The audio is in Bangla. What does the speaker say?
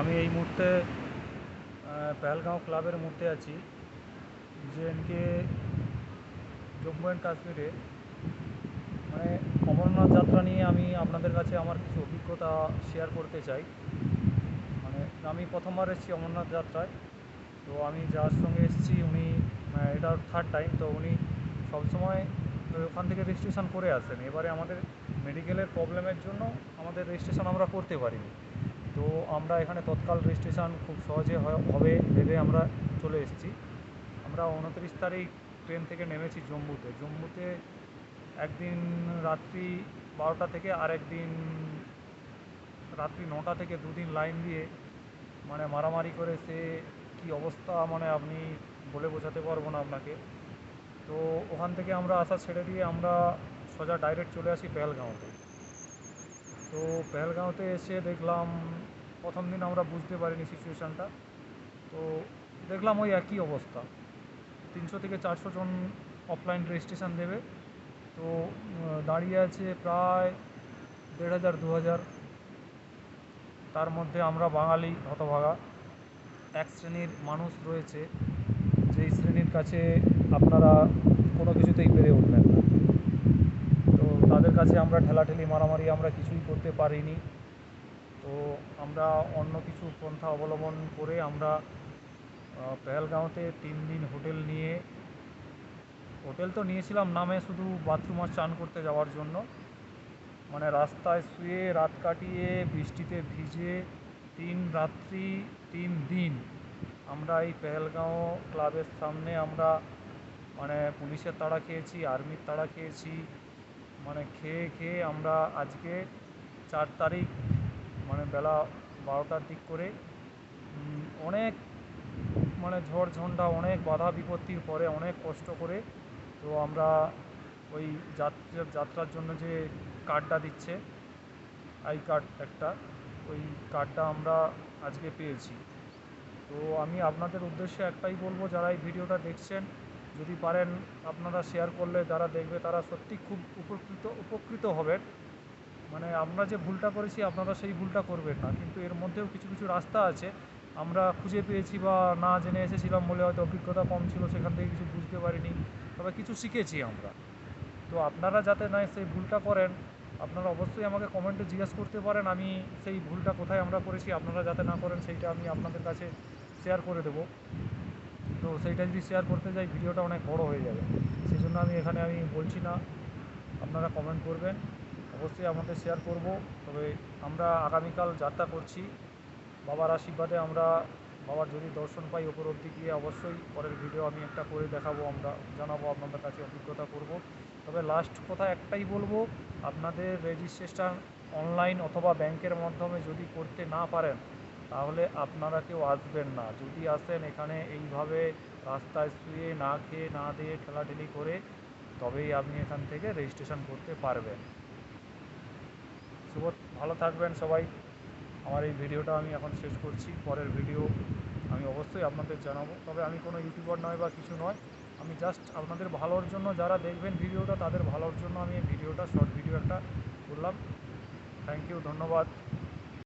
আমি এই মুহূর্তে পেহেলগাঁও ক্লাবের মধ্যে আছি। জেএনকে জম্মু অ্যান্ড কাশ্মীরে মানে অমরনাথ যাত্রা নিয়ে আমি আপনাদের কাছে আমার কিছু অভিজ্ঞতা শেয়ার করতে চাই। মানে আমি প্রথমবার এসেছি অমরনাথ যাত্রায়। তো আমি যার সঙ্গে এসেছি উনি এটা থার্ড টাইম। তো উনি সবসময় ওখান থেকে রেজিস্ট্রেশন করে আসেন। এবারে আমাদের মেডিকেলের প্রবলেমের জন্য আমাদের রেজিস্ট্রেশন আমরা করতে পারিনি। তো আমরা এখানে তৎকাল রেজিস্ট্রেশন খুব সহজে হবে ভেবে আমরা চলে এসেছি। আমরা 29 তারিখ ট্রেন থেকে নেমেছি জম্মুতে একদিন রাত্রি 12টা থেকে আর একদিন রাত্রি 9টা থেকে দুদিন লাইন দিয়ে মানে মারামারি করে সে কী অবস্থা মানে আপনি বলে বোঝাতে পারবো না আপনাকে। তো ওখান থেকে আমরা আসা ছেড়ে দিয়ে আমরা সোজা ডাইরেক্ট চলে আসি পেহেলগাঁওতে। তো পেহেলগাঁওতে এসে দেখলাম প্রথম দিন আমরা বুঝতে পারিনি সিচুয়েশানটা। তো দেখলাম ওই একই অবস্থা, 300 থেকে 400 জন অফলাইন রেজিস্ট্রেশন দেবে। তো দাঁড়িয়ে আছে প্রায় 1500-2000। তার মধ্যে আমরা বাঙালি হতভাগা। এক শ্রেণীর মানুষ রয়েছে যেই শ্রেণীর কাছে আপনারা কোনো কিছুতেই পেরে উঠবেন না। তো তাদের কাছে আমরা ঠেলাঠেলি মারামারি আমরা কিছুই করতে পারিনি। তো আমরা অন্য কিছু পন্থা অবলম্বন করে আমরা পেহেলগাঁওতে 3 দিন হোটেল তো নিয়েছিলাম নামে, শুধু বাথরুম আর চান করতে যাওয়ার জন্য। মানে রাস্তায় শুয়ে রাত কাটিয়ে বৃষ্টিতে ভিজে 3 রাত্রি 3 দিন আমরা এই পেহেলগাঁও ক্লাবের সামনে আমরা মানে পুলিশের তাড়া খেয়েছি, আর্মির তাড়া খেয়েছি। মানে খেয়ে আমরা আজকে 4 তারিখ মানে বেলা 12টার দিক করে অনেক মানে ঝড় ঝঞ্ঝা অনেক বাধা বিপত্তির পরে অনেক কষ্ট করে তো আমরা ওই যাত্রার জন্য যে কার্ডটা দিচ্ছে, আই কার্ড একটা, ওই কার্ডটা আমরা আজকে পেয়েছি। তো আমি আপনাদের উদ্দেশ্যে একটাই বলবো, যারা এই ভিডিওটা দেখছেন যদি পারেন আপনারা শেয়ার করলে যারা দেখবে তারা সত্যি খুব উপকৃত হবেন। মানে আমরা যে ভুলটা করেছি আপনারা সেই ভুলটা করবেন না। কিন্তু এর মধ্যেও কিছু কিছু রাস্তা আছে আমরা খুঁজে পেয়েছি বা না জেনে এসেছিলাম বলে হয়তো অভিজ্ঞতা কম ছিল, সেখান থেকে কিছু বুঝতে পারিনি, তবে কিছু শিখেছি আমরা। তো আপনারা যাতে না সেই ভুলটা করেন আপনারা অবশ্যই আমাকে কমেন্টে জিজ্ঞেস করতে পারেন। আমি সেই ভুলটা কোথায় আমরা করেছি আপনারা যাতে না করেন সেইটা আমি আপনাদের কাছে শেয়ার করে দেবো। তো সেইটা যদি শেয়ার করতে যাই ভিডিওটা অনেক বড় হয়ে যাবে, সেই জন্য আমি বলছি না। আপনারা কমেন্ট করবেন, অবশ্যই আপনাদের শেয়ার করব। তবে আমরা আগামীকাল যাত্রা করছি বাবার আশীর্বাদে। আমরা বাবার যদি দর্শন পাই ওপর অবধি গিয়ে অবশ্যই পরের ভিডিও আমি একটা করে দেখাবো, আমরা জানাবো আপনাদের কাছে, অভিজ্ঞতা করব। তবে লাস্ট কথা একটাই বলবো, আপনাদের রেজিস্ট্রেশন অনলাইন অথবা ব্যাংকের মাধ্যমে যদি করতে না পারেন তাহলে আপনারা কেউ আসবেন না। যদি আসেন এখানে এইভাবে রাস্তায় শুয়ে না খেয়ে না দিয়ে ঠেলাঠেলি করে তবেই আপনি এখান থেকে রেজিস্ট্রেশন করতে পারবেন। ভালো থাকবেন সবাই। আমার এই ভিডিওটা আমি এখন শেষ করছি, পরের ভিডিও আমি অবশ্যই আপনাদের জানাবো। তবে আমি কোনো ইউটিউবার নয় বা কিছু নয়, আমি জাস্ট আপনাদের ভালোর জন্য, যারা দেখবেন ভিডিওটা তাদের ভালোর জন্য আমি এই ভিডিওটা শর্ট ভিডিও একটা করলাম। থ্যাংক ইউ, ধন্যবাদ।